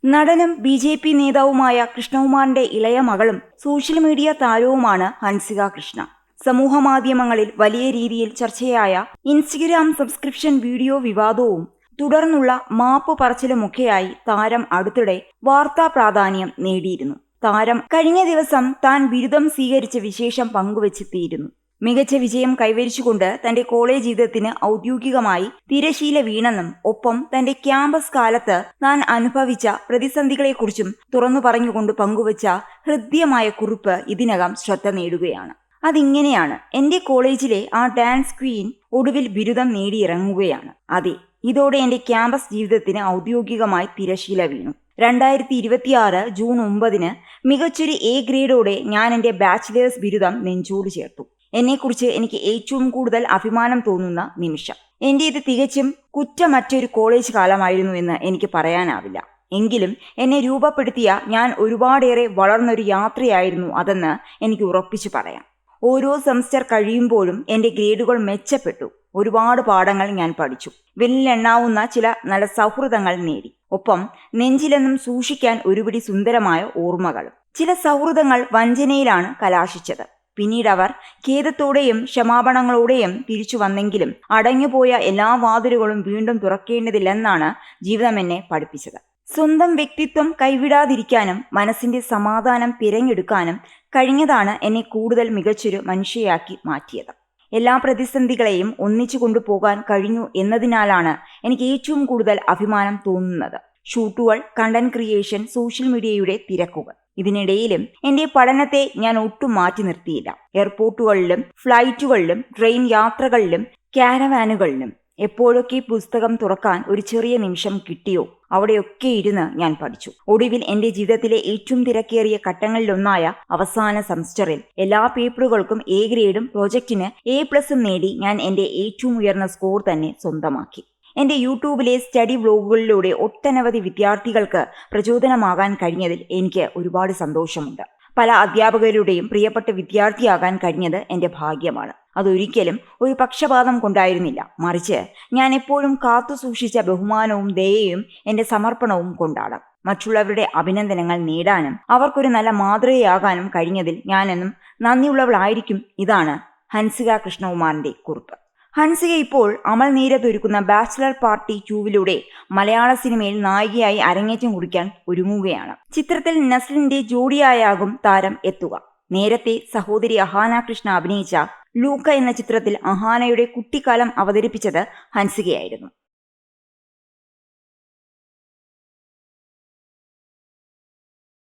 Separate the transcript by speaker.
Speaker 1: നടനും ബി.ജെ.പി. നേതാവുമായ കൃഷ്ണകുമാറിന്റെ ഇളയ മകളും സോഷ്യൽ മീഡിയ താരവുമാണ് ഹൻസിക കൃഷ്ണ. സമൂഹമാധ്യമങ്ങളിൽ വലിയ രീതിയിൽ ചർച്ചയായ ഇൻസ്റ്റഗ്രാം സബ്സ്ക്രിപ്ഷൻ വീഡിയോ വിവാദവും തുടർന്നുള്ള മാപ്പ് പറച്ചിലുമൊക്കെയായി താരം അടുത്തിടെ വാർത്താ പ്രാധാന്യം നേടിയിരുന്നു. താരം കഴിഞ്ഞ ദിവസം താൻ ബിരുദം സ്വീകരിച്ച വിശേഷം പങ്കുവച്ചെത്തിയിരുന്നു. മികച്ച വിജയം കൈവരിച്ചുകൊണ്ട് തന്റെ കോളേജ് ജീവിതത്തിന് ഔദ്യോഗികമായി തിരശീല വീണെന്നും ഒപ്പം തന്റെ ക്യാമ്പസ് കാലത്ത് താൻ അനുഭവിച്ച പ്രതിസന്ധികളെക്കുറിച്ചും തുറന്നു പറഞ്ഞുകൊണ്ട് പങ്കുവച്ച ഹൃദ്യമായ കുറിപ്പ് ഇതിനകം ശ്രദ്ധ നേടുകയാണ്. അതിങ്ങനെയാണ്: എന്റെ കോളേജിലെ ആ ഡാൻസ് ക്വീൻ ഒടുവിൽ ബിരുദം നേടിയിറങ്ങുകയാണ്. അതെ, ഇതോടെ എന്റെ ക്യാമ്പസ് ജീവിതത്തിന് ഔദ്യോഗികമായി തിരശീല വീണു. 2026 ജൂൺ 9 മികച്ചൊരു എ ഗ്രേഡോടെ ഞാൻ എന്റെ ബാച്ചിലേഴ്സ് ബിരുദം നെഞ്ചോട് ചേർത്തു. എന്നെക്കുറിച്ച് എനിക്ക് ഏറ്റവും കൂടുതൽ അഭിമാനം തോന്നുന്ന നിമിഷം. ഇത് തികച്ചും കുറ്റമറ്റൊരു കോളേജ് കാലമായിരുന്നു എന്ന് എനിക്ക് പറയാനാവില്ല. എങ്കിലും എന്നെ രൂപപ്പെടുത്തിയ ഞാൻ ഒരുപാടേറെ വളർന്നൊരു യാത്രയായിരുന്നു അതെന്ന് എനിക്ക് ഉറപ്പിച്ചു പറയാം. ഓരോ സെമസ്റ്റർ കഴിയുമ്പോഴും എൻ്റെ ഗ്രേഡുകൾ മെച്ചപ്പെട്ടു. ഒരുപാട് പാഠങ്ങൾ ഞാൻ പഠിച്ചു. വിരലിലെണ്ണാവുന്ന ചില നല്ല സൗഹൃദങ്ങൾ നേടി. ഒപ്പം നെഞ്ചിലെന്നും സൂക്ഷിക്കാൻ ഒരുപിടി സുന്ദരമായ ഓർമ്മകളും. ചില സൗഹൃദങ്ങൾ വഞ്ചനയിലാണ് കലാശിച്ചത്. പിന്നീട് അവർ ഖേദത്തോടെയും ക്ഷമാപണങ്ങളോടെയും തിരിച്ചു വന്നെങ്കിലും അടഞ്ഞുപോയ എല്ലാ വാതിലുകളും വീണ്ടും തുറക്കേണ്ടതില്ലെന്നാണ് ജീവിതം എന്നെ പഠിപ്പിച്ചത്. സ്വന്തം വ്യക്തിത്വം കൈവിടാതിരിക്കാനും മനസ്സിന്റെ സമാധാനം തിരഞ്ഞെടുക്കാനും കഴിഞ്ഞതാണ് എന്നെ കൂടുതൽ മികച്ചൊരു മനുഷ്യയാക്കി മാറ്റിയത്. എല്ലാ പ്രതിസന്ധികളെയും ഒന്നിച്ചു കൊണ്ടുപോകാൻ കഴിഞ്ഞു എന്നതിനാലാണ് എനിക്ക് ഏറ്റവും കൂടുതൽ അഭിമാനം തോന്നുന്നത്. ഷൂട്ടുകൾ, കണ്ടന്റ് ക്രിയേഷൻ, സോഷ്യൽ മീഡിയയുടെ തിരക്കുകൾ. ഇതിനിടയിലും എന്റെ പഠനത്തെ ഞാൻ ഒട്ടും മാറ്റി നിർത്തിയില്ല. എയർപോർട്ടുകളിലും ഫ്ലൈറ്റുകളിലും ട്രെയിൻ യാത്രകളിലും കാരവാനുകളിലും എപ്പോഴൊക്കെ പുസ്തകം തുറക്കാൻ ഒരു ചെറിയ നിമിഷം കിട്ടിയോ അവിടെയൊക്കെ ഇരുന്ന് ഞാൻ പഠിച്ചു. ഒടുവിൽ എന്റെ ജീവിതത്തിലെ ഏറ്റവും തിരക്കേറിയ ഘട്ടങ്ങളിലൊന്നായ അവസാന സെമസ്റ്ററിൽ എല്ലാ പേപ്പറുകൾക്കും എ ഗ്രേഡും പ്രോജക്റ്റിന് A+ നേടി ഞാൻ എന്റെ ഏറ്റവും ഉയർന്ന സ്കോർ തന്നെ സ്വന്തമാക്കി. എന്റെ യൂട്യൂബിലെ സ്റ്റഡി വ്ലോഗുകളിലൂടെ ഒട്ടനവധി വിദ്യാർത്ഥികൾക്ക് പ്രചോദനമാകാൻ കഴിഞ്ഞതിൽ എനിക്ക് ഒരുപാട് സന്തോഷമുണ്ട്. പല അധ്യാപകരുടെയും പ്രിയപ്പെട്ട വിദ്യാർത്ഥിയാകാൻ കഴിഞ്ഞത് എൻ്റെ ഭാഗ്യമാണ്. അതൊരിക്കലും ഒരു പക്ഷപാതം കൊണ്ടായിരുന്നില്ല, മറിച്ച് ഞാൻ എപ്പോഴും കാത്തു സൂക്ഷിച്ച ബഹുമാനവും ദയയും എൻ്റെ സമർപ്പണവും കൊണ്ടാണ്. മറ്റുള്ളവരുടെ അഭിനന്ദനങ്ങൾ നേടാനും അവർക്കൊരു നല്ല മാതൃകയാകാനും കഴിഞ്ഞതിൽ ഞാനെന്നും നന്ദിയുള്ളവളായിരിക്കും. ഇതാണ് ഹൻസിക കൃഷ്ണകുമാറിന്റെ കുറിപ്പ്. ഹൻസിക ഇപ്പോൾ അമൽ നീരദ് ഒരുക്കുന്ന ബാച്ചിലർ പാർട്ടി 2 മലയാള സിനിമയിൽ നായികയായി അരങ്ങേറ്റം കുറിക്കാൻ ഒരുങ്ങുകയാണ്. ചിത്രത്തിൽ നസ്ലിന്റെ ജോഡിയായാകും താരം എത്തുക. നേരത്തെ സഹോദരി അഹാന കൃഷ്ണ അഭിനയിച്ച ലൂക്ക എന്ന ചിത്രത്തിൽ അഹാനയുടെ കുട്ടിക്കാലം അവതരിപ്പിച്ചത് ഹൻസികയായിരുന്നു.